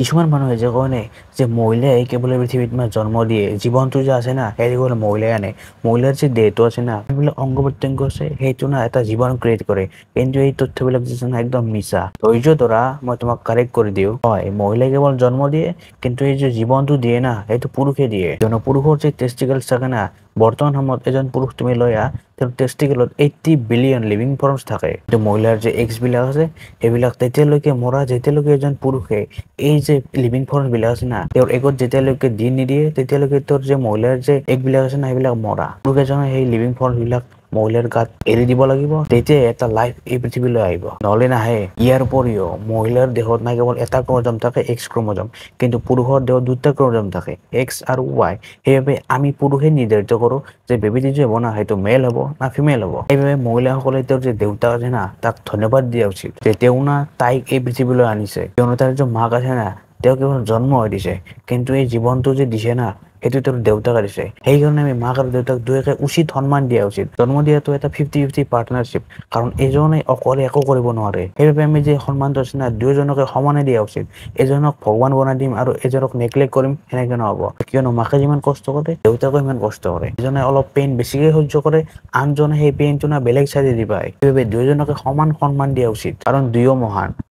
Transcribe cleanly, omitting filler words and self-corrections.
কিছুমান মানুহে যে কয় নে যে মহিলাই কেৱল পৃথিৱীত জন্ম দিয়ে, জীৱনটো যে আছে না সেইটো কেৱল মহিলাই আনে। মহিলাৰ যে দেহটো আছে না, সেইবিলাক অংগ প্ৰত্যংগ আছে, সেইটো না এটা জীৱন ক্ৰিয়েট কৰে। কিন্তু এই তথ্যবিলাক যে একদম মিছা। ধৈৰ্য ধৰা, মই তোমাক কাৰেক্ট কৰি দিওঁ। হয়, মহিলাই কেৱল জন্ম দিয়ে, কিন্তু এই যে জীৱনটো দিয়ে না, সেইটো পুৰুষে দিয়ে। কিয়নো পুৰুষৰ যে টেষ্টিকেলছ থাকে না, বৰ্তমান সময়ত এজন পুৰুষ তুমি লৈ আহা, তেওঁৰ টেষ্টিকেলত 80 বিলিয়ন লিভিং ফৰ্মছ থাকে। কিন্তু মহিলাৰ যে এগ্স বিলাক আছে, সেইবিলাক তেতিয়ালৈকে মৰা যেতিয়ালৈকে এজন পুৰুষে এই যে লিভিং ফৰ্মছ বিলাক আছে না, তেওঁৰ এগত যেতিয়ালৈকে দি নিদিয়ে, তেতিয়ালৈকে তেওঁৰ যে মহিলাৰ যে এগ বিলাক আছে না, সেইবিলাক মৰা। পুৰুষ এজনে সেই লিভিং ফৰ্মছ বিলাক মহিলাৰ গাত এৰি দিব লাগিব, তেতিয়া এটা লাইফ এই পৃথিৱীলৈ আহিব, নহলে নাহে। ইয়াৰ উপৰিও মহিলাৰ দেহত না কেৱল এটা ক্ৰমজম থাকে, এক্স ক্ৰমজম, কিন্তু পুৰুষৰ দেহত দুটা ক্ৰমজম থাকে, এক্স আৰু ৱাই। সেইবাবে আমি পুৰুষে নিৰ্ধাৰিত কৰো যে বেবিটো যে হ'ব না, সেইটো মেল হ'ব না ফিমেল হ'ব। সেইবাবে মহিলাসকলে তেওঁৰ যে দেউতাক আছে না, তাক ধন্যবাদ দিয়া উচিত যে তেওঁ না তাইক এই পৃথিৱীলৈ আনিছে। কিয়নো তাৰ যে মাক আছে না, তেওঁ কেৱল জন্ম হৈ দিছে, কিন্তু এই জীৱনটো যে দিছে না, সেইটো তেওঁৰ দেউতাকে দিছে। সেইকাৰণে আমি মাক আৰু দেউতাক দুয়োকে উচিত সন্মান দিয়া উচিত। জন্ম দিয়াটো এটা 50-50 পাৰ্টনাৰশ্বিপ, কাৰণ এজনে অকলে একো কৰিব নোৱাৰে। সেইবাবে আমি যে সন্মানটো আছে না, দুয়োজনকে সমানে দিয়া উচিত। এজনক ভগৱান বনাই দিম আৰু এজনক নেগলেক্ট কৰিম, সেনেকে নহ'ব। কিয়নো মাকে যিমান কষ্ট কৰে, দেউতাকে সিমান কষ্ট কৰে। এজনে অলপ পেইন বেছিকে সহ্য কৰে, আনজনে সেই পেইনটো না বেলেগ চাইডে দি পায়। সেইবাবে দুয়োজনকে সমান সন্মান দিয়া উচিত, কাৰণ দুয়ো মহান।